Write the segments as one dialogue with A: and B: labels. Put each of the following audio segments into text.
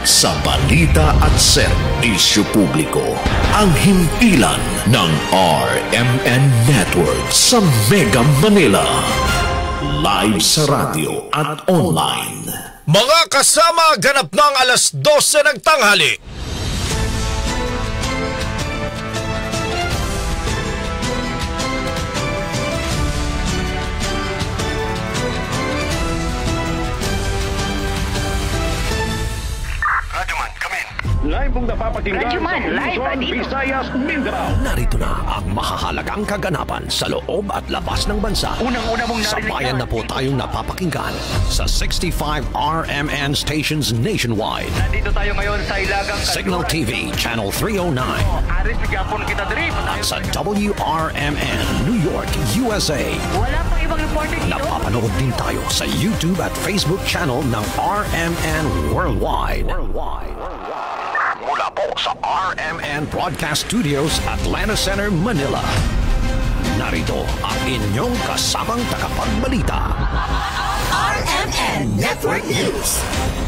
A: sa balita at serbisyo publiko. Ang himpilan ng RMN Network sa Mega Manila. Live sa radyo at online.
B: Mga kasama, ganap ng alas 12 ng tanghali.
C: Live pong napapakinggan
D: Radyoman,
C: sa
D: live
C: Luzon,
D: dito.
C: Visayas, Mindanao.
E: Narito na ang mahahalagang kaganapan sa loob at labas ng bansa.
C: Unang-una mong narinig
E: Sabayan na po tayong napapakinggan sa 65 RMN stations nationwide.
C: Nandito tayo ngayon sa Ilagang
E: Signal TV Channel 309
C: Aris Bigapon kita drip.
E: at sa WRMN New York, USA.
D: Wala pang ibang reporter dito.
E: Napapanood din tayo sa YouTube at Facebook channel ng RMN Worldwide. Mula po sa RMN Broadcast Studios, Atlanta Center, Manila. Narito ang inyong kasamang tagapagbalita. RMN Network News.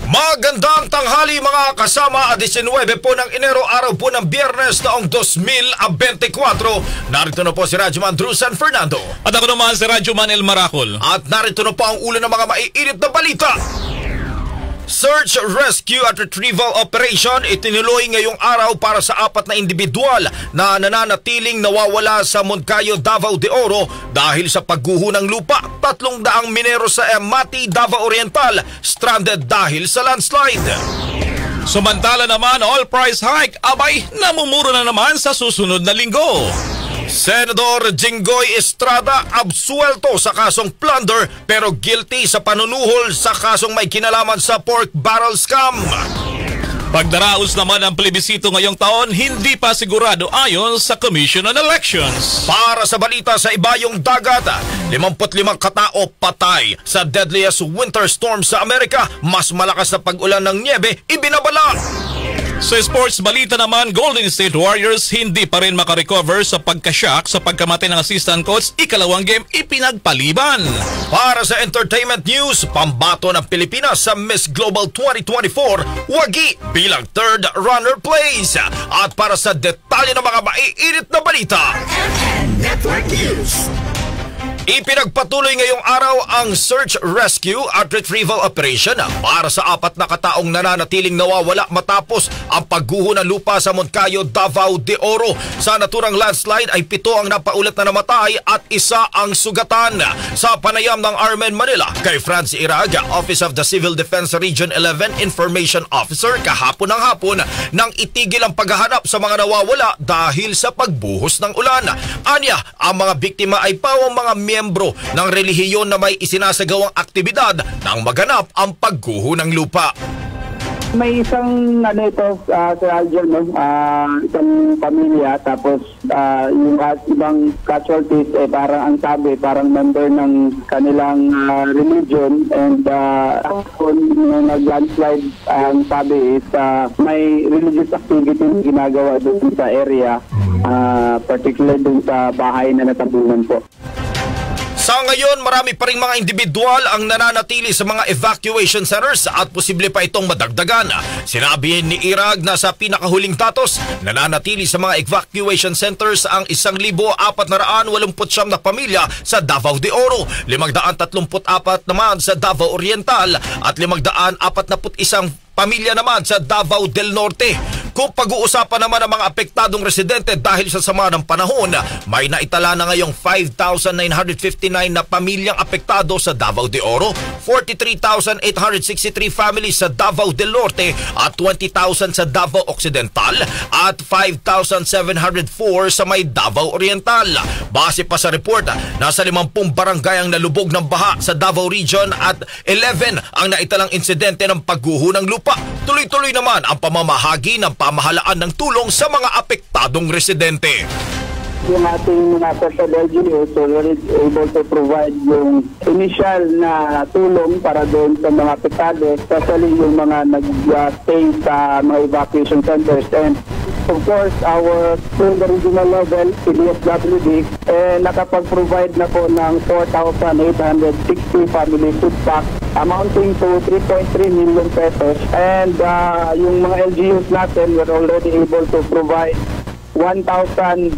B: Magandang tanghali mga kasama, 19 po ng Enero, araw po ng Biyernes taong 2024. Narito na po si Radyoman Drew San Fernando.
F: At ako naman si Radyoman El Maracol.
B: At narito na po ang ulo ng mga maiinit na balita. Search, Rescue at Retrieval Operation itinuloy ngayong araw para sa 4 na individual na nananatiling nawawala sa Moncayo, Davao de Oro dahil sa pagguho ng lupa. 300 minero sa Mati, Davao Oriental stranded dahil sa landslide.
F: Samantala naman, all price hike, abay, namumuro na naman sa susunod na linggo. Senador Jinggoy Estrada absuelto sa kasong plunder pero guilty sa panunuhol sa kasong may kinalaman sa pork barrel scam. Pagdaraos naman ang plebisito ngayong taon, hindi pa sigurado ayon sa Commission on Elections. Para sa balita sa ibayong dagat, 55 katao patay sa deadliest winter storm sa Amerika. Mas malakas na pag-ulan ng niebe ibinabala. Sa sports balita naman, Golden State Warriors hindi pa rin makarecover sa pagkashock sa pagkamatay ng assistant coach, ikalawang game ipinagpaliban. Para sa entertainment news, pambato ng Pilipinas sa Miss Global 2024, wagi bilang third runner place. At para sa detalye ng mga maiinit na balita,
A: Network News.
B: Ipinagpatuloy ngayong araw ang Search, Rescue at Retrieval Operation para sa 4 na kataong nananatiling nawawala matapos ang pagguho ng lupa sa Moncayo, Davao de Oro. Sa naturang landslide ay 7 ang napaulat na namatay at 1 ang sugatan. Sa panayam ng RMN Manila kay Franz Irag, Office of the Civil Defense Region 11 Information Officer, kahapon ng hapon nang itigil ang paghahanap sa mga nawawala dahil sa pagbuhos ng ulan. Anya, ang mga biktima ay pawang mga miyembro ng relihiyon na may isinasagawang aktibidad nang maganap ang pagguho ng lupa.
G: May isang Sir Alger, isang pamilya, tapos yung ibang casualties parang ang sabi, parang member ng kanilang religion, and nung nag-landslide, ang sabi is may religious activity na ginagawa doon sa area, particularly doon sa bahay na natabunan po.
B: Sa ngayon, marami pa ring mga individual ang nananatili sa mga evacuation centers at posible pa itong madagdagan. Sinabi ni Irag na sa pinakahuling datos, nananatili sa mga evacuation centers ang 1,489 na pamilya sa Davao de Oro, 534 naman sa Davao Oriental at 541 pamilya naman sa Davao del Norte. Kung pag-uusapan naman ang mga apektadong residente dahil sa sama ng panahon, may naitala na ngayong 5,959 na pamilyang apektado sa Davao de Oro, 43,863 families sa Davao del Norte at 20,000 sa Davao Occidental at 5,704 sa may Davao Oriental. Base pa sa report, nasa 50 barangay ang nalubog ng baha sa Davao Region at 11 ang naitalang insidente ng pagguho ng lupa. Tuloy-tuloy naman ang pamamahagi ng pamahalaan ng tulong sa mga apektadong residente.
G: Yung ating mga social LGUs already able to provide yung initial na tulong para doon sa mga apektado, especially yung mga nag-stay sa mga evacuation centers. And of course, our from the regional level, CDSWD, nakapag-provide na po ng 4,860 family food packs amounting to 3.3 million pesos. And yung mga LGUs natin were already able to provide 1,400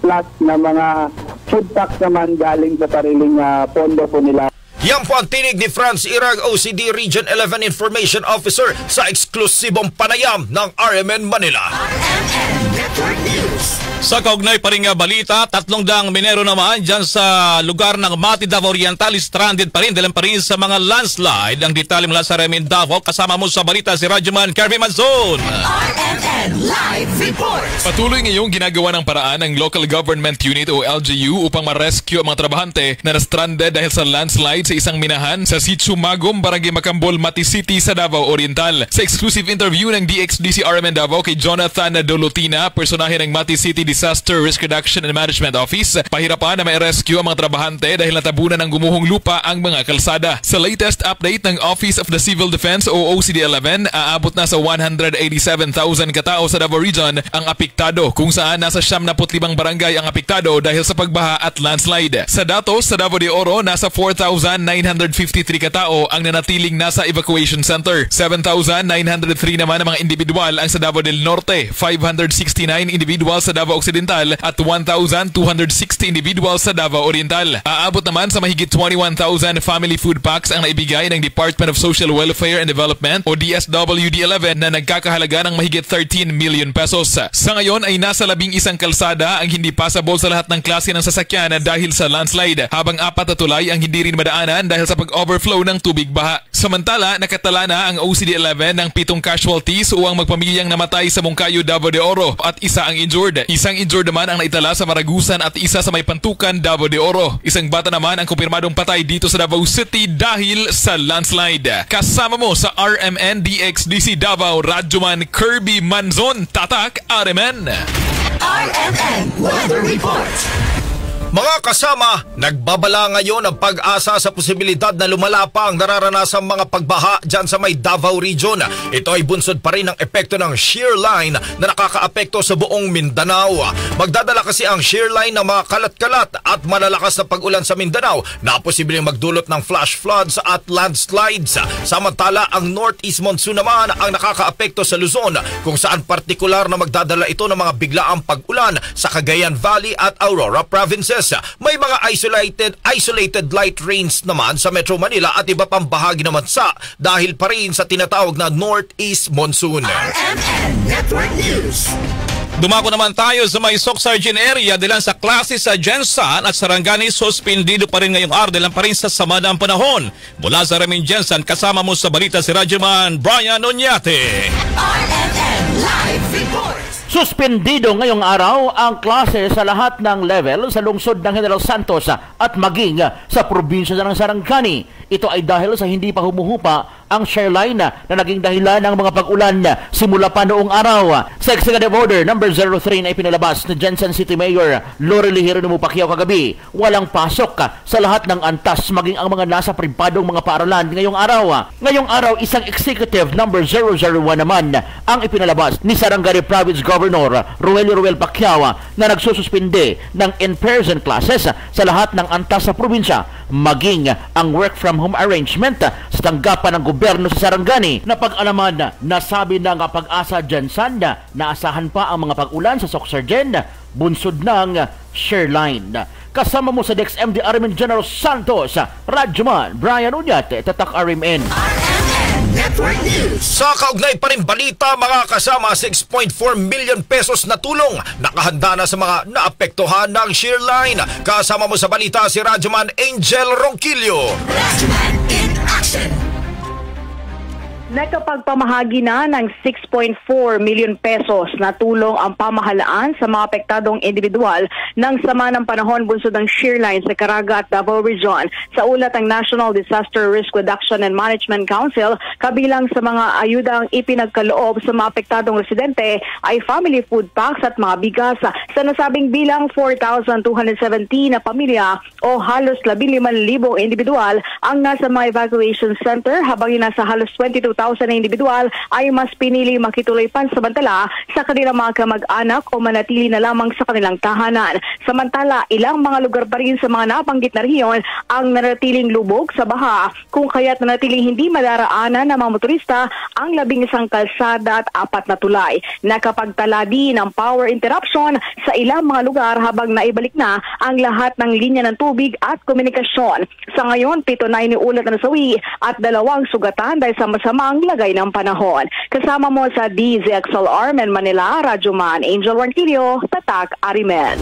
G: plus na mga food packs naman galing sa sariling pondo po nila.
B: Yan po ang tinig ni Franz Irag, OCD Region 11 Information Officer sa eksklusibong panayam ng RMN Manila.
A: RMN Network News.
F: Sa kaugnay pa rin nga balita, 300 minero naman dyan sa lugar ng Mati, Davao Oriental, stranded pa rin dahil pa rin sa mga landslide. Ang detalye mula sa RMN Davao, kasama mo sa balita si Radyoman Kirby Manzon.
A: RMN Live Report.
H: Patuloy ngayong ginagawa ng paraan ng Local Government Unit o LGU upang ma-rescue ang mga trabahante na na-stranded dahil sa landslide sa isang minahan sa Sitio Magom, Barangay Macambol, Mati City sa Davao Oriental. Sa exclusive interview ng DXDC RMN Davao kay Jonathan Dolotina, personahe ng Mati City Disaster Risk Reduction and Management Office, pahirapan na may rescue ang mga trabahante dahil natabunan ng gumuhong lupa ang mga kalsada. Sa latest update ng Office of the Civil Defense o OCD-11, aabot na sa 187,000 katao sa Davao Region ang apektado, kung saan nasa 75 barangay ang apektado dahil sa pagbaha at landslide. Sa datos sa Davao de Oro, nasa 4,953 katao ang nanatiling nasa evacuation center. 7,903 naman ang mga individual ang sa Davao del Norte, 569 individual sa Davao Occidental at 1,260 individual sa Davao Oriental. Aabot naman sa mahigit 21,000 family food packs ang naibigay ng Department of Social Welfare and Development o DSWD-11 na nagkakahalaga ng mahigit 13 million pesos. Sa ngayon ay nasa 11 kalsada ang hindi passable sa lahat ng klase ng sasakyan dahil sa landslide, habang 4 na tulay ang hindi rin madaanan dahil sa pag-overflow ng tubig baha. Samantala, nakatala na ang OCD-11 ng 7 casualties o ang magpamilyang namatay sa Moncayo, Davao de Oro at isa ang injured. Isang injured naman ang naitala sa Maragusan at isa sa May Pantukan, Davao de Oro. Isang bata naman ang kumpirmadong patay dito sa Davao City dahil sa landslide. Kasama mo sa RMN DXDC Davao, Radyoman Kirby Manzon, Tatak, RMN.
A: RMN Weather Report.
B: Mga kasama, nagbabala ngayon ang pag-asa sa posibilidad na lumala pa ang nararanasang mga pagbaha dyan sa may Davao Region. Ito ay bunsod pa rin ng epekto ng shear line na nakakaapekto sa buong Mindanao. Magdadala kasi ang shear line ng mga kalat-kalat at malalakas na pag-ulan sa Mindanao na posibleng magdulot ng flash floods at landslides. Samantala, ang northeast monsoon naman ang nakakaapekto sa Luzon, kung saan partikular na magdadala ito ng mga biglaang pag-ulan sa Cagayan Valley at Aurora provinces. May mga isolated light rains naman sa Metro Manila at iba pang bahagi ng bansa dahil pa rin sa tinatawag na northeast monsoon.
A: RMN Network News.
F: Dumako naman tayo sa may Socsargen area dahil sa klase sa Jensan at Sarangani, suspendido pa rin ngayong araw dahil pa rin sa sama ng panahon. Mula sa Ramin Jensan, kasama mo sa balita si Radyoman Brian Onyate.
A: RMN Live Report.
I: Suspendido ngayong araw ang klase sa lahat ng level sa lungsod ng General Santos at maging sa probinsya ng Sarangani. Ito ay dahil sa hindi pa humuhupa ang shear line na naging dahilan ng mga pag-ulan simula pa noong araw. Sa Executive Order No. 03 na ipinalabas ni Jensen City Mayor Lorely Geronimo Pacquiao kagabi, walang pasok sa lahat ng antas maging ang mga nasa pribadong mga paaralan ngayong araw. Ngayong araw, isang Executive No. 001 naman ang ipinalabas ni Sarangani Province Governor Rogelio Ruel Pacquiao na nagsususpinde ng in-person classes sa lahat ng antas sa probinsya, maging ang work from home arrangement sa tanggapan ng gobyerno sa Sarangani. Na pag-alaman, nasabi ng Pag-asa Jensan na asahan pa ang mga pag-ulan sa Socsargen, bunsod ng shear line. Kasama mo sa DXMD RMN General Santos, Radyoman Brian Onyate, Tatak RMN.
A: Network News.
B: Sa kaugnay pa rin balita, mga kasama, 6.4 million pesos na tulong nakahanda na sa mga naapektuhan ng shear line. Kasama mo sa balita si Radyoman Angel Ronquillo.
A: Radyoman in action.
D: Nakapagpamahagi na ng 6.4 million pesos na tulong ang pamahalaan sa mga apektadong individual ng sama ng panahon bunsod ng shear line sa Caraga at Davao Region. Sa ulat ng National Disaster Risk Reduction and Management Council, kabilang sa mga ayudang ipinagkaloob sa mga apektadong residente ay family food packs at mga bigas. Sa nasabing bilang, 4,217 na pamilya o halos 15,000 individual ang nasa mga evacuation center, habang nasa halos 22,000 na individual ay mas pinili makituloy pansamantala sa kanilang mga kamag-anak o manatili na lamang sa kanilang tahanan. Samantala, ilang mga lugar pa rin sa mga nabanggit na rehiyon ang nanatiling lubog sa baha, kung kaya't nanatiling hindi madaraanan ng mga motorista ang 11 kalsada at 4 na tulay. Nakapagtala din ng power interruption sa ilang mga lugar habang naibalik na ang lahat ng linya ng tubig at komunikasyon. Sa ngayon, 7 na iniulat na nasawi at 2 sugatan dahil sa masamang lagay ng panahon. Kasama mo sa DZXLR Manila, Radyoman Angel Ranquillo, Tatak Arimen.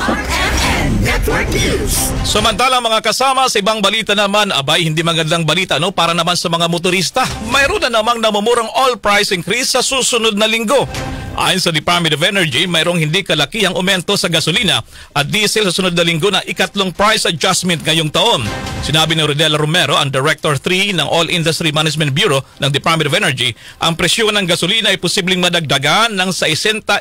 A: Network News.
F: Samantala mga kasama, sa ibang balita naman, abay hindi magandang balita para naman sa mga motorista. Mayroon na namang namumurang all price increase sa susunod na linggo. Ayon sa Department of Energy, mayroong hindi kalakihang aumento sa gasolina at diesel sa sunod na linggo na ikatlong price adjustment ngayong taon. Sinabi ni Rodel Romero, ang Director 3 ng All Industry Management Bureau ng Department of Energy, ang presyo ng gasolina ay posibleng madagdagan ng 65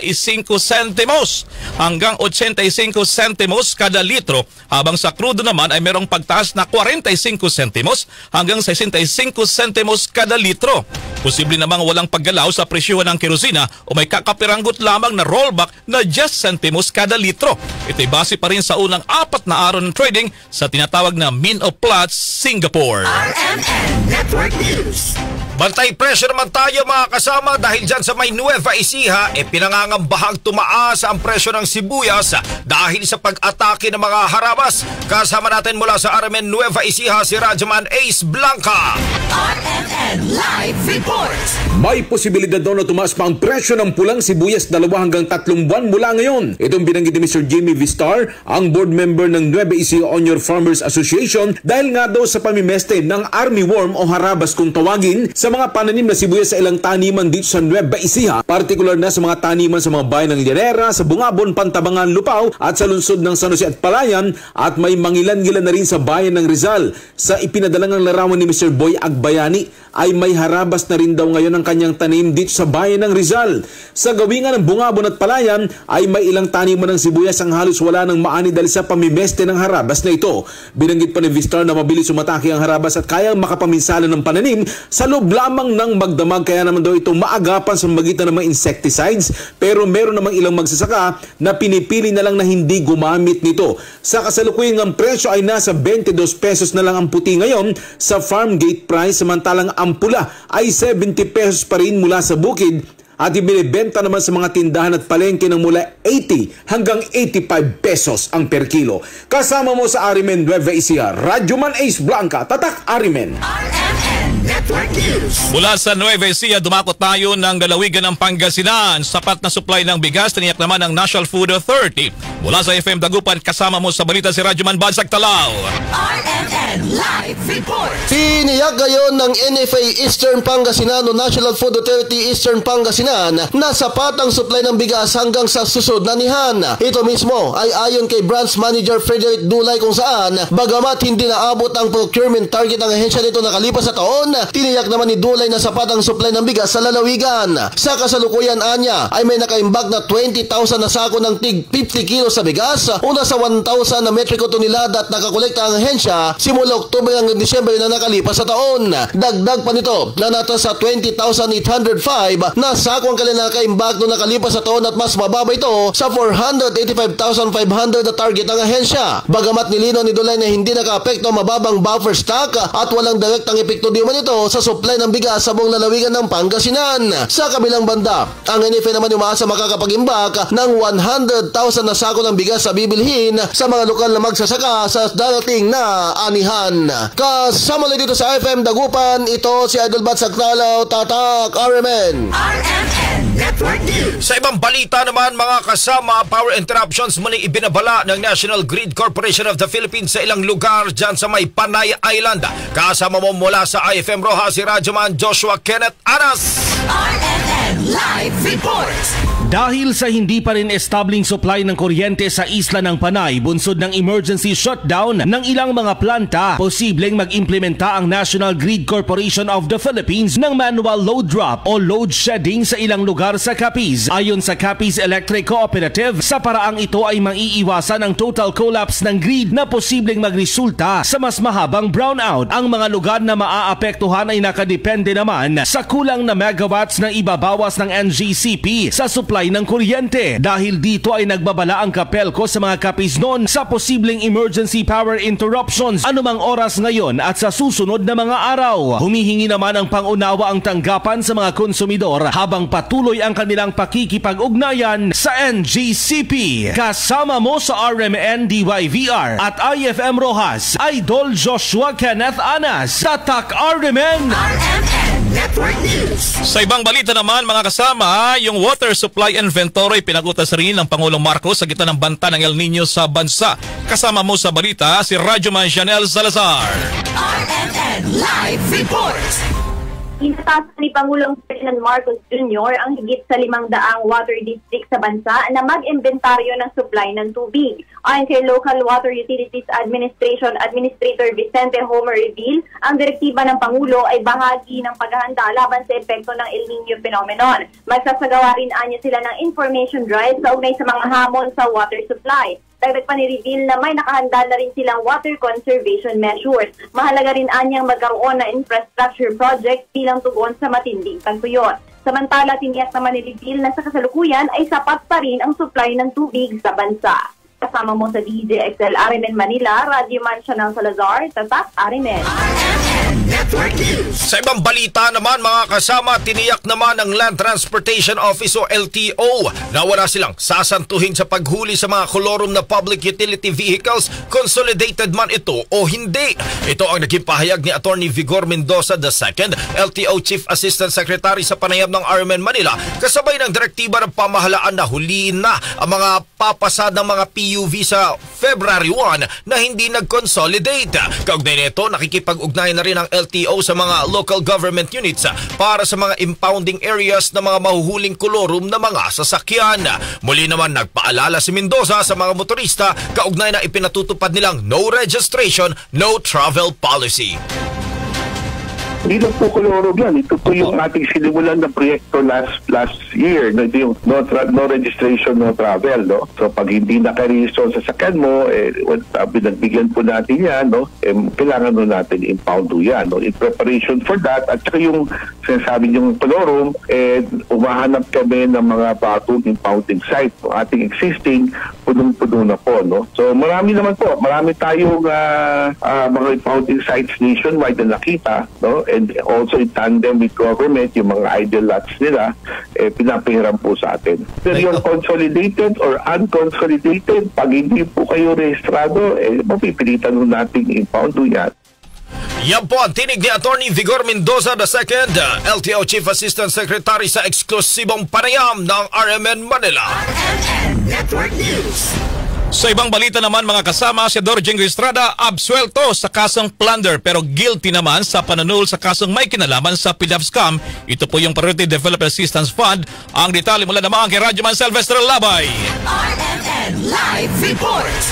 F: centimos hanggang 85 centimos kada litro, habang sa crudo naman ay mayroong pagtaas na 45 centimos hanggang 65 centimos kada litro. Posible namang walang paggalaw sa presyo ng kerosina o may kakapiranggot lamang na rollback na 10 centimos kada litro. Ito'y base pa rin sa unang 4 na araw ng trading sa tinatawag na Min of Platts, Singapore.
A: RMN Network News.
B: Bantay presyo naman tayo mga kasama dahil dyan sa may Nueva Ecija pinangangambahang tumaas ang presyo ng sibuyas dahil sa pag-atake ng mga harabas. Kasama natin mula sa RMN Nueva Ecija si Radyoman Ace Blanca.
A: RMN Live Report.
J: May posibilidad daw na tumaas pa ang presyo ng pulang sibuyas 2 hanggang 3 buwan mula ngayon. Itong binanggit ni Mr. Jimmy Vistar, ang board member ng Nueva Ecija Onion Farmers Association, dahil nga daw sa pamimeste ng armyworm o harabas kung tawagin sa mga pananim na sibuyas sa ilang taniman dito sa Nueva Ecija, partikular na sa mga taniman sa mga bayan ng Llanera, sa Bungabon, Pantabangan, Lupao at sa lungsod ng San Jose at Palayan, at may mangilan-ngilan na rin sa bayan ng Rizal. Sa ipinadalang larawan ni Mr. Boy Agbayani ay may harabas na rin daw ngayon ang kanyang tanim dito sa bayan ng Rizal. Sa gawingan ng Bungabon at Palayan ay may ilang taniman ng sibuyas ang halos wala ng maani dahil sa pamimeste ng harabas na ito. Binanggit pa ni Vistar na mabilis umatake ang harabas at kayang makapaminsala ng pananim sa loob lamang ng magdamag, kaya naman daw ito maagapan sa magitan ng mga insecticides, pero meron namang ilang magsasaka na pinipili na lang na hindi gumamit nito. Sa kasalukuyan ng presyo ay nasa 22 pesos na lang ang puti ngayon sa farm gate price, samantalang ang pula ay 70 pesos pa rin mula sa bukid at ibinibenta naman sa mga tindahan at palengke ng mula 80 hanggang 85 pesos ang per kilo. Kasama mo sa Arimen Nueva Ecija, Radyoman Ace Blanca, Tatak Arimen.
A: RMN Network News.
F: Mula sa Nueva Ecija, dumakot tayo ng lalawigan ng Pangasinan. Sapat na supply ng bigas, tiniyak naman ng National Food Authority. Mula sa FM Dagupan, kasama mo sa balita si Radyoman Bansag Talao.
A: RMN Live Report.
K: Tiniyak ngayon ng NFA Eastern Pangasinan o National Food Authority Eastern Pangasinan na sapat ang supply ng bigas hanggang sa susunod na anihan. Ito mismo ay ayon kay Branch Manager Frederick Dulay, kung saan bagamat hindi naabot ang procurement target ng ahensya nito nakalipas sa taon, tiniyak naman ni Dulay na sapat ang supply ng bigas sa lalawigan. Sa kasalukuyan anya ay may nakaimbag na 20,000 na sako ng tig 50 kilos sa bigas, una sa 1,000 na metriko tonelada at nakakolekta ang ahensya simula Oktubre hanggang Disyembre na nakalipas sa taon. Dagdag pa nito na nata sa 20,805 na sako ang kanilang nakaimbag noong nakalipas sa taon at mas mababa ito sa 485,500 na target ng ahensya. Bagamat nilino ni Dulay na hindi naka-apekto ang mababang buffer stock at walang direktang epekto di man ito sa supply ng bigas sa buong lalawigan ng Pangasinan. Sa kabilang banda, ang NFA naman umaasa makakapag-imbak ng 100,000 na sako ng bigas sa bibilhin sa mga lokal na magsasaka sa darating na anihan. Kasama lang dito sa FM Dagupan, ito si Idol Bansag Talao, Tatak RMN.
A: Network News.
B: Sa ibang balita naman mga kasama, power interruptions muli ibinabala ng National Grid Corporation of the Philippines sa ilang lugar dyan sa may Panay Island. Kasama mo mula sa IFM Roja si Radyoman Joshua Kenneth Aras.
A: RMN Live Report.
L: Dahil sa hindi pa rin establing supply ng kuryente sa isla ng Panay, bunsod ng emergency shutdown ng ilang mga planta, posibleng mag-implementa ang National Grid Corporation of the Philippines ng manual load drop o load shedding sa ilang lugar sa Capiz. Ayon sa Capiz Electric Cooperative, sa paraang ito ay maiiwasan ang total collapse ng grid na posibleng magresulta sa mas mahabang brownout. Ang mga lugar na maaapektuhan ay nakadepende naman sa kulang na megawatts na ibabawas ng NGCP sa supply ng kuryente. Dahil dito ay nagbabala ang Kapelco sa mga Capiznon sa posibleng emergency power interruptions anumang oras ngayon at sa susunod na mga araw. Humihingi naman ang pangunawa ang tanggapan sa mga konsumidor habang patuloy ang kanilang pakikipag-ugnayan sa NGCP. Kasama mo sa RMN DYVR at IFM Rojas, Idol Joshua Kenneth Anas, Tatak RMN
A: Network News.
F: Sa ibang balita naman mga kasama, yung water supply inventory pinagutas rin ng Pangulong Marcos sa gitna ng banta ng El Nino sa bansa. Kasama mo sa balita si Radyoman Janelle Salazar.
A: RMN Live Report.
M: Inatasan ni Pangulong Ferdinand Marcos Jr. ang higit sa 500 water district sa bansa na mag-imbentaryo ng supply ng tubig. Ayon kay Local Water Utilities Administration Administrator Vicente Homer Reveal, ang direktiba ng Pangulo ay bahagi ng paghahanda laban sa epekto ng El Nino phenomenon. Magsasagawa rin anya sila ng information drive sa ugnay sa mga hamon sa water supply. Dagdag pa ni-reveal na may nakahanda na rin silang water conservation measures. Mahalaga rin anyang magkaroon ng infrastructure project bilang tugon sa matinding tagtuyot. Samantala, tiniyak naman ni-reveal na sa kasalukuyan ay sapat pa rin ang supply ng tubig sa bansa. Kasama mo sa DJ XL RMN Manila, Radyoman Janelle Salazar, Tatak RMN.
A: Network News.
B: Sa ibang balita naman mga kasama, tiniyak naman ng Land Transportation Office o LTO na wala silang sasantuhin sa paghuli sa mga kolorum na public utility vehicles, consolidated man ito o hindi. Ito ang naging pahayag ni Attorney Vigor Mendoza II, LTO Chief Assistant Secretary sa panayam ng RMN Manila, kasabay ng direktiba ng pamahalaan na huliin na ang mga papasad ng mga PUV sa February 1 na hindi nag-consolidate. Kaugnay nito, nakikipag-ugnay na rin ang LTO sa mga local government units para sa mga impounding areas ng mga mahuhuling kolorum na mga sasakyan. Muli naman nagpaalala si Mendoza sa mga motorista kaugnay na ipinatutupad nilang no registration, no travel policy.
N: Hindi lang po kolorum yan. Ito po yung ating sinimulan na proyekto last year. No? Ito yung no registration, no travel. No? So pag hindi naka-register sa sakyan mo, pinagbigyan po natin yan, no? Kailangan nun natin impound yan. No? In preparation for that, at saka yung sinasabi yung kolorum, umahanap kami ng mga bagong impounding site. No? Ating existing, punong-puno na po. No? So marami naman po. Marami tayong mga impounding sites nationwide na nakita. No? And also in tandem with government, yung mga idle lots nila, pinapahiram po sa atin. Pero yung consolidated or unconsolidated, pag hindi po kayo rehistrado, mapipilitan po natin impound yan.
B: Yan po ang tinig ni Attorney Vigor Mendoza II, LTO Chief Assistant Secretary sa eksklusibong panayam ng RMN Manila.
A: RMN Network News.
F: Sa ibang balita naman mga kasama, si Jinggoy Estrada absuelto sa kasong plunder pero guilty naman sa panunul sa kasong may kinalaman sa PhilHealth scam. Ito po yung Priority Development Assistance Fund. Ang detalye mula naman kay Radyoman Sylvester Labay.
A: RMN Live Report.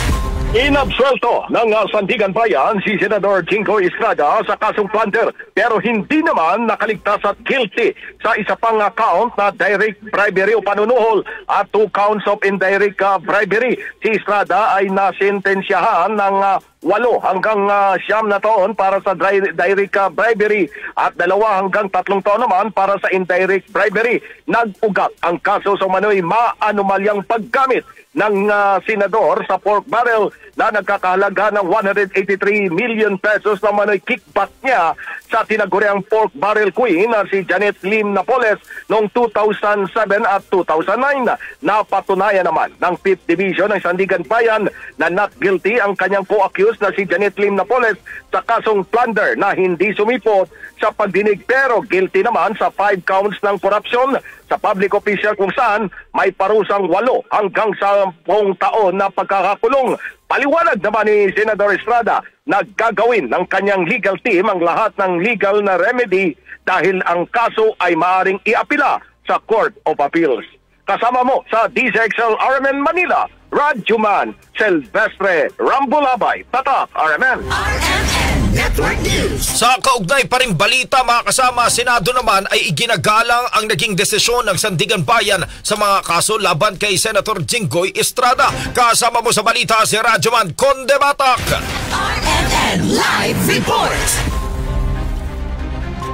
O: Inabsuelto ng Sandigan Bayan si Senador Jinggoy Estrada sa kasong plunder pero hindi naman nakaligtas at guilty sa isa pang count na direct bribery o panunuhol at 2 counts of indirect bribery. Si Estrada ay nasentensyahan ng 8 hanggang 9 na taon para sa direct bribery at 2 hanggang 3 taon naman para sa indirect bribery. Nag-ugat ang kaso sa umano'y maanumalyang paggamit ng senador sa pork barrel na nagkakahalaga ng 183 million pesos na manoy kickback niya sa tinaguriang pork barrel queen na si Janet Lim Napoles noong 2007 at 2009. Napatunayan naman ng 5th Division ng Sandigan Bayan na not guilty ang kanyang co-accused na si Janet Lim Napoles sa kasong plunder na hindi sumipot sa pagdinig pero guilty naman sa 5 counts ng korupsyon sa public official kung saan may parusang 8 hanggang 10 taon na pagkakakulong. Paliwanag naman ni Senador Estrada na gagawin ng kanyang legal team ang lahat ng legal na remedy dahil ang kaso ay maaaring iapila sa Court of Appeals. Kasama mo sa DZXL RMN Manila, Radyoman Silvestre Rambulabay, Tatak RMN.
A: Network News.
B: Sa kaugnay pa rin balita, mga kasama, Senado naman ay iginagalang ang naging desisyon ng Sandigan Bayan sa mga kaso laban kay Senator Jinggoy Estrada. Kasama mo sa balita si Radyoman Conde Batak.
A: RMN Live Report.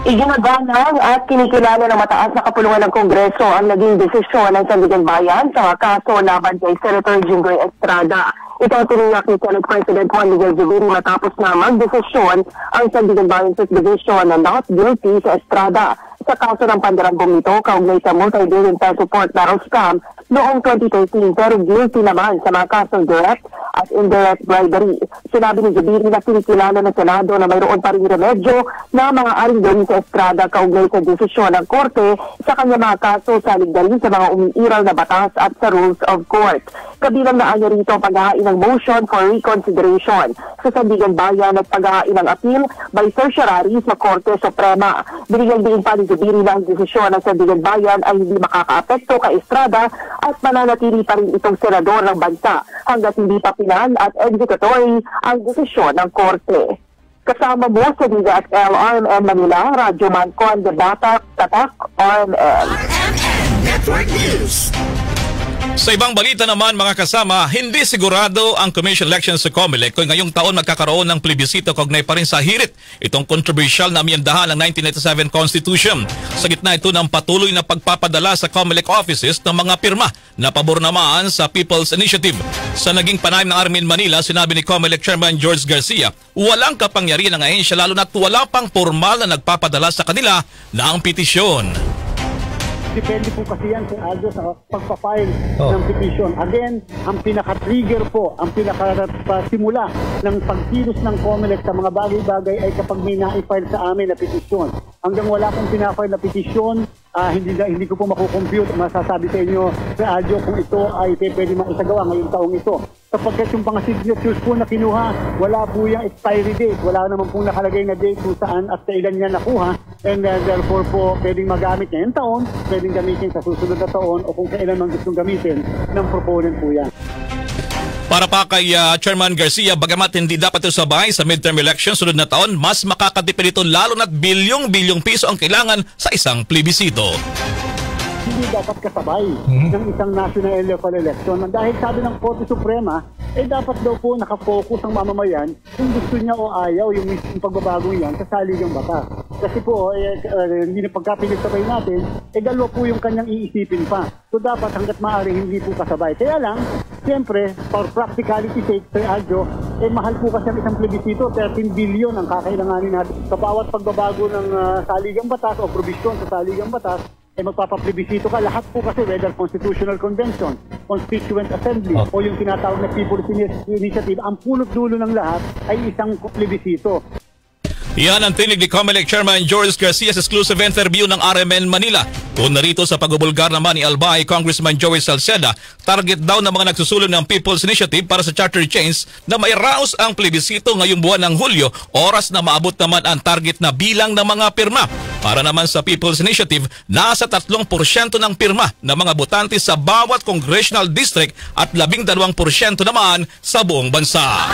P: Iginagalang at kinikilala ng mataas na kapulungan ng Kongreso ang naging desisyon ng Sandigan Bayan sa kaso laban kay Senator Jinggoy Estrada. Ito ang tiniyak ni Senate President Juan Miguel Zubiri matapos na magdesisyon ang Sandigan Bayan Fifth Division na not guilty sa Estrada sa kaso ng pandarambong nito kaugnay sa multi-billion peso port barrel scam noong 2013, pero guilty naman sa mga kasong direct at indirect bribery. Sinabi ni Zubiri na kinikilala ng Senado na mayroon pa rin remedyo na mga aring sa Estrada kaugnay sa desisyon ng Korte sa kanya mga kaso sa ligdarin sa mga umiiral na batas at sa rules of court. Kabilang na anya rito ang paghahain ng motion for reconsideration sa Sandigan Bayan at paghahain ng appeal by certiorari sa Korte Suprema. Binigyan din pa ni Zubiri na ang desisyon ng Sandigan Bayan ay hindi makakaapekto kay Estrada at mananatili pa rin itong senador ng bansa hanggat hindi pa final at executory ang desisyon ng Korte. Kasama mo sa DZXL RMN Manila, Radyoman Conde Batak, Tatak RMN.
A: Network News.
F: Sa ibang balita naman, mga kasama, hindi sigurado ang Commission Elections sa COMELEC kung ngayong taon magkakaroon ng plebisito kaugnay pa rin sa hirit itong controversial na amyendahan ng 1997 Constitution. Sa gitna ito ng patuloy na pagpapadala sa COMELEC offices ng mga pirma na pabor naman sa People's Initiative. Sa naging panayam ng RMN Manila, sinabi ni COMELEC Chairman George Garcia, walang kapangyarihan ng ahensya lalo na't wala pang formal na nagpapadala sa kanila ng petisyon.
Q: Depende po kasi yan sa Aldo sa pagpapile ng petition. Again, ang pinaka-trigger po, ang pinaka-simula ng pagkilos ng COMELEC sa mga bagay-bagay ay kapag may na-file sa amin na petition. Hanggang wala pong pinafile na petition, hindi ko po makukompute, masasabi sa inyo sa Aldo kung ito ay pwede maisagawa ngayong taong ito. Sapagkat yung mga signatures po na kinuha, wala po yung expiry date. Wala naman pong nakalagay na date kung saan at kailan niya nakuha. And therefore po, pwedeng magamit ngayong taon, pwedeng gamitin sa susunod na taon o kung kailan man gustong gamitin ng proponent po yan.
F: Para pa kay Chairman Garcia, bagamat hindi dapat ito sabay sa midterm election sunod na taon, mas makakatipid ito lalo na't bilyong-bilyong piso ang kailangan sa isang plebisito.
Q: Hindi dapat kasabay ng isang national local election. Dahil sabi ng Korte Suprema, dapat daw po nakafocus ang mamamayan kung gusto niya o ayaw yung mismong pagbabagong yan sa saligang batas. Kasi po, hindi na pagkapinisabay natin, dalawa po yung kanyang iisipin pa. So dapat hanggat maaari hindi po kasabay. Kaya lang, siyempre, for practicality sake, Sir Aljo, mahal po kasi ang isang plebisito, 13 billion ang kakailanganin natin. Sa bawat pagbabago ng saligang batas o probisyon sa saligang batas, magpapaplebisito ka. Lahat po kasi, whether Constitutional Convention, Constituent Assembly, o yung tinatawag na People's Initiative, ang punot-dulo ng lahat ay isang plebisito.
F: Yan ang tinig ni COMELEC Chairman George Garcia sa exclusive interview ng RMN Manila. Kung narito sa pagbubulgar naman ni Albay, Congressman Joey Salceda, target daw ng mga nagsusulong ng People's Initiative para sa charter change na mairaos ang plebisito ngayong buwan ng Hulyo, oras na maabot naman ang target na bilang ng mga pirma. Para naman sa People's Initiative, nasa 3% ng pirma ng mga botante sa bawat congressional district at 12% naman sa buong bansa.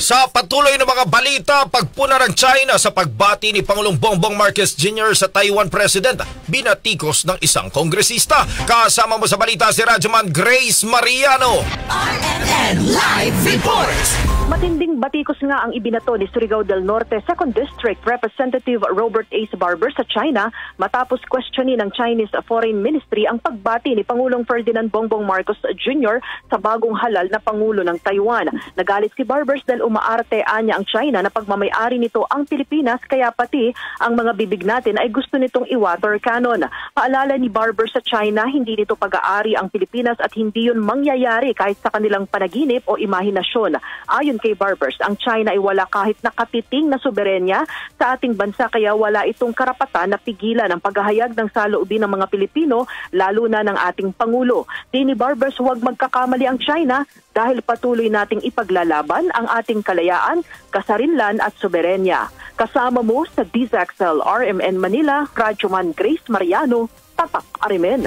B: Sa patuloy na mga balita, pagpuna ng China sa pagbati ni Pangulong Bongbong Marcos Jr. sa Taiwan President, binatikos ng isang kongresista. Kasama mo sa balita si Radyoman Grace Mariano.
A: RMN Live Report.
R: Matinding batikos nga ang ibinato ni Surigao del Norte 2nd District Representative Robert Ace Barber sa China matapos questionin ng Chinese Foreign Ministry ang pagbati ni Pangulong Ferdinand Bongbong Marcos Jr. sa bagong halal na Pangulo ng Taiwan. Nagalit si Barbers dahil umaarte anya ang China na pagmamayari nito ang Pilipinas kaya pati ang mga bibig natin ay gusto nitong i-water cannon. Paalala ni Barbers sa China, hindi nito pag-aari ang Pilipinas at hindi yun mangyayari kahit sa kanilang panaginip o imahinasyon. Ayon kay Barbers, ang China ay wala kahit nakatiting na soberenya sa ating bansa kaya wala itong karapatan na pigilan ang paghahayag ng saloobin ng mga Pilipino lalo na ng ating Pangulo. Di ni Barbers, huwag magkakamali ang China dahil patuloy nating ipaglalaban ang ating kalayaan, kasarinlan at soberenya. Kasama mo sa DZXL RMN Manila, Radyoman Grace Mariano, Tatak Arimen.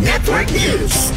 A: Network News.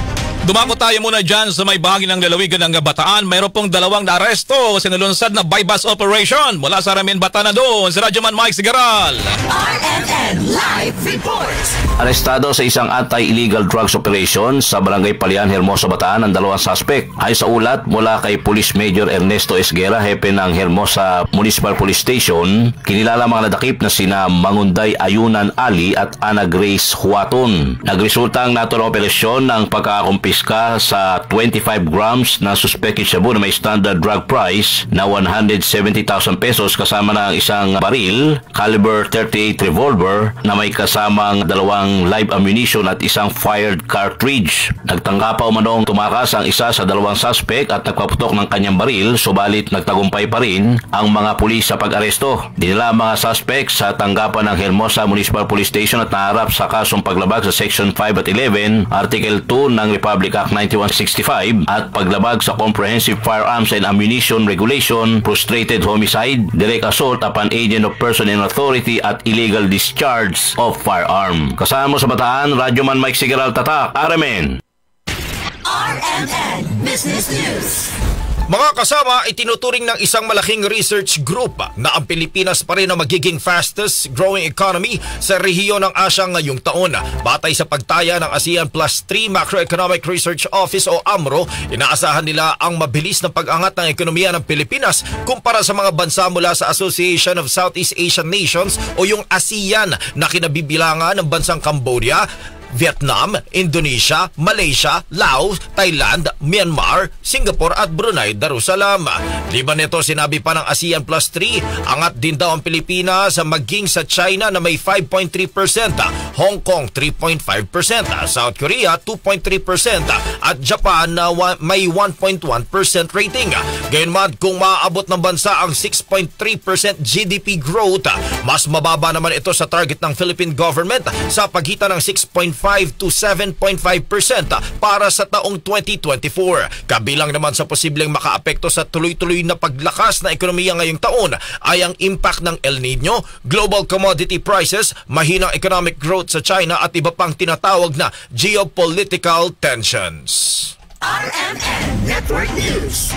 F: Dumako tayo muna dyan sa may bahagi ng lalawigan ng Bataan. Mayroon pong 2 naaresto sa nilunsad na bypass operation mula sa Aramin, Bataan na doon. Si Radyoman Mike Sigaral.
A: RMN Live Report.
S: Arestado sa isang anti-illegal drugs operation sa Barangay Palian, Hermosa, Bataan ang 2 suspect. Ay sa ulat mula kay Police Major Ernesto Esguera, hepe ng Hermosa Municipal Police Station, kinilala mga nadakip na sina Mangunday Ayunan Ali at Ana Grace Huaton. Nagresulta ang naturang operasyon ng pagkakumpis sa 25 grams na suspected shabu na may standard drug price na 170,000 pesos kasama ng isang baril, caliber 38 revolver na may kasamang 2 live ammunition at isang fired cartridge. Nagtangka pa umanong tumakas ang isa sa 2 suspect at nagpaputok ng kanyang baril, subalit nagtagumpay pa rin ang mga pulis sa pag-aresto. Dinala ang mga suspect sa tanggapan ng Hermosa Municipal Police Station at naharap sa kasong paglabag sa Section 5 at 11, Article 2 ng Republic Act 9165 at paglabag sa Comprehensive Firearms and Ammunition Regulation, prostrated homicide, direct assault upon agent of person in authority at illegal discharge of firearm. Kasama sa Bataan, Radyoman Mike Sigaral, Tatak, RMN.
A: RMN Business News.
B: Mga kasama, itinuturing ng isang malaking research group na ang Pilipinas pa rin ang magiging fastest growing economy sa rehiyon ng Asya ngayong taon. Batay sa pagtaya ng ASEAN Plus 3 Macroeconomic Research Office o AMRO, inaasahan nila ang mabilis na pag-angat ng ekonomiya ng Pilipinas kumpara sa mga bansa mula sa Association of Southeast Asian Nations o yung ASEAN na kinabibilangan ng bansang Cambodia, Vietnam, Indonesia, Malaysia, Laos, Thailand, Myanmar, Singapore at Brunei Darussalam. Liban nito, sinabi pa ng ASEAN Plus 3, angat din daw ang Pilipinas maging sa China na may 5.3%, Hong Kong 3.5%, South Korea 2.3% at Japan na may 1.1% rating. Gayunman, kung maaabot ng bansa ang 6.3% GDP growth, mas mababa naman ito sa target ng Philippine government sa pagitan ng 6.5 to 7.5% para sa taong 2024. Kabilang naman sa posibleng makaapekto sa tuloy-tuloy na paglakas na ekonomiya ngayong taon ay ang impact ng El Nino, global commodity prices, mahinang economic growth sa China at iba pang tinatawag na geopolitical tensions.
A: RMN Network News.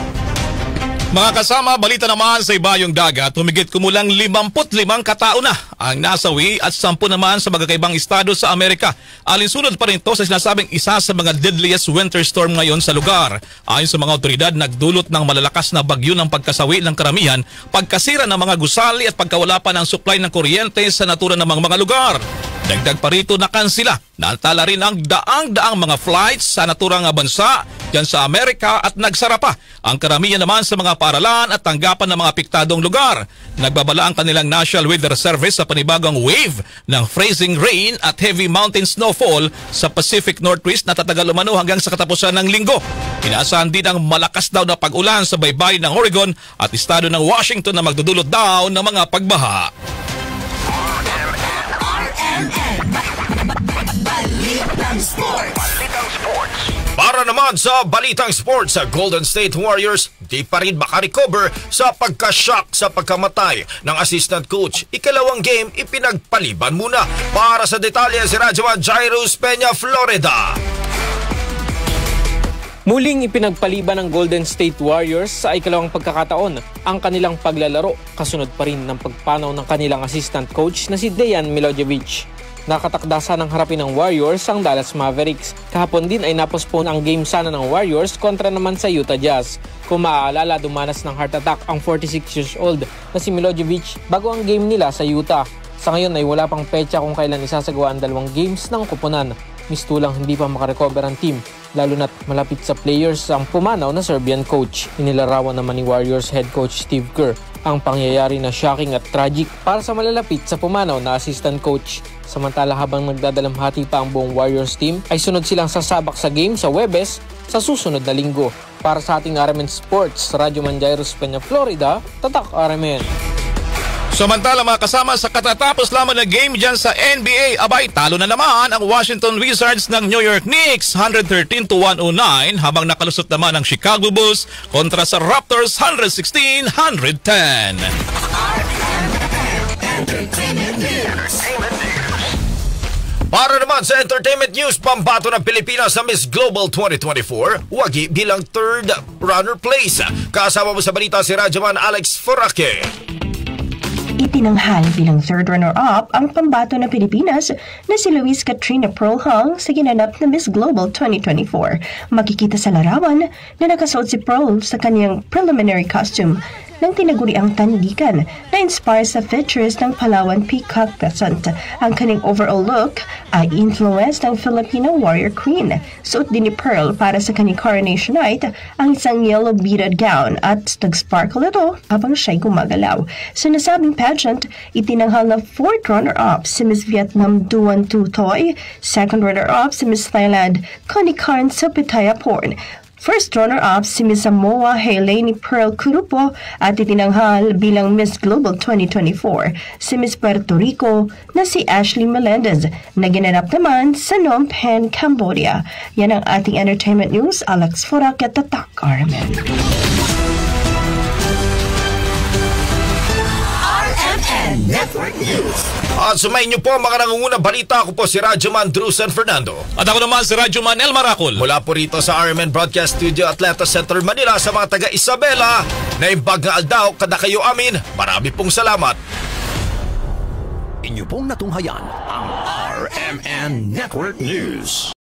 F: Mga kasama, balita naman sa ibayong dagat, humigit kumulang 55 katao na ang nasawi at 10 naman sa magkakaibang estado sa Amerika. Alinsunod pa rin ito sa sinasabing isa sa mga deadliest winter storm ngayon sa lugar. Ayon sa mga otoridad, nagdulot ng malalakas na bagyo ng pagkasawi ng karamihan, pagkasira ng mga gusali at pagkawala pa ng supply ng kuryente sa naturang namang mga lugar. Dagdag pa rito na kansila. Naantala rin ang daang-daang mga flights sa naturang bansa dyan sa Amerika at nagsara pa ang karamihan naman sa mga paaralan at tanggapan ng mga apektadong lugar. Nagbabala ang kanilang National Weather Service sa panibagong wave ng freezing rain at heavy mountain snowfall sa Pacific Northwest na tatagal umano hanggang sa katapusan ng linggo. Inaasahan din ang malakas daw na pag-ulan sa baybayin ng Oregon at estado ng Washington na magdudulot daw ng mga pagbaha.
A: Balitang Sports.
B: Para naman sa Balitang Sports, sa Golden State Warriors di pa rin makarecover sa pagka-shock sa pagkamatay ng assistant coach. Ikalawang game, ipinagpaliban muna. Para sa detalye, si Radyoman Jairus Peña, Florida.
T: Muling ipinagpaliban ng Golden State Warriors sa ikalawang pagkakataon ang kanilang paglalaro, kasunod pa rin ng pagpanaw ng kanilang assistant coach na si Dejan Milojevic. Nakatakdasa ng harapin ng Warriors ang Dallas Mavericks. Kahapon din ay napospone ang game sana ng Warriors kontra naman sa Utah Jazz. Kung maaalala, dumanas ng heart attack ang 46 years old na si Milojevic bago ang game nila sa Utah. Sa ngayon ay wala pang petsa kung kailan isasagawa ang 2 games ng kupunan. Mistulang hindi pa makarecover ang team, lalo na't malapit sa players ang pumanaw na Serbian coach. Inilarawan naman ni Warriors head coach Steve Kerr ang pangyayari na shocking at tragic para sa malalapit sa pumanaw na assistant coach. Samantala, habang nagdadalamhati pa ang buong Warriors team, ay sunod silang sasabak sa game sa Huwebes sa susunod na linggo. Para sa ating RMN Sports, Radyoman Jairus Peña, Florida, Tatak RMN.
F: Samantala mga kasama, sa katatapos lamang na game dyan sa NBA, abay talo na naman ang Washington Wizards ng New York Knicks 113-109, habang nakalusot naman ang Chicago Bulls kontra sa Raptors 116-110.
A: Entertainment News.
B: Para naman sa entertainment news, pambato ng Pilipinas sa Miss Global 2024, wagi bilang third runner place. Kasama mo sa balita si Radyoman Alex Forake.
U: Itinanghal bilang third runner-up ang pambato ng Pilipinas na si Luis Katrina Pearl sa ginanap na Miss Global 2024. Makikita sa larawan na nakasuot si Pearl sa kanyang preliminary costume ng tinaguriang tandikan na inspire sa features ng Palawan Peacock Peasant. Ang kanyang overall look ay influence ng Filipino warrior queen. Suot din ni Pearl para sa kanyang coronation night ang isang yellow beaded gown at nag-sparkle ito habang siya'y gumagalaw. Sa nasabing pageant, itinanghal na fourth runner-up si Miss Vietnam Duan Tu Toy, second runner-up si Miss Thailand Connie Karn Sapitayaporn, first runner-up si Miss Samoa Helene Pearl Kurupo at itinanghal bilang Miss Global 2024 si Miss Puerto Rico na si Ashley Melendez na ginanap naman sa Phnom Penh, Cambodia. Yan ang ating entertainment news. Alex Forak at Tatak RMN.
A: RMN Network News.
B: At sumayin niyo po ang mga nangungunang balita. Ako po si Radyoman Drusen Fernando.
F: At ako naman si Radyoman El Maracol.
B: Mula po rito sa RMN Broadcast Studio, Atlanta Center, Manila, sa mga taga Isabela na imbag nga aldaw, kada kayo amin, marami pong salamat.
E: Inyo pong natunghayan ang RMN Network News.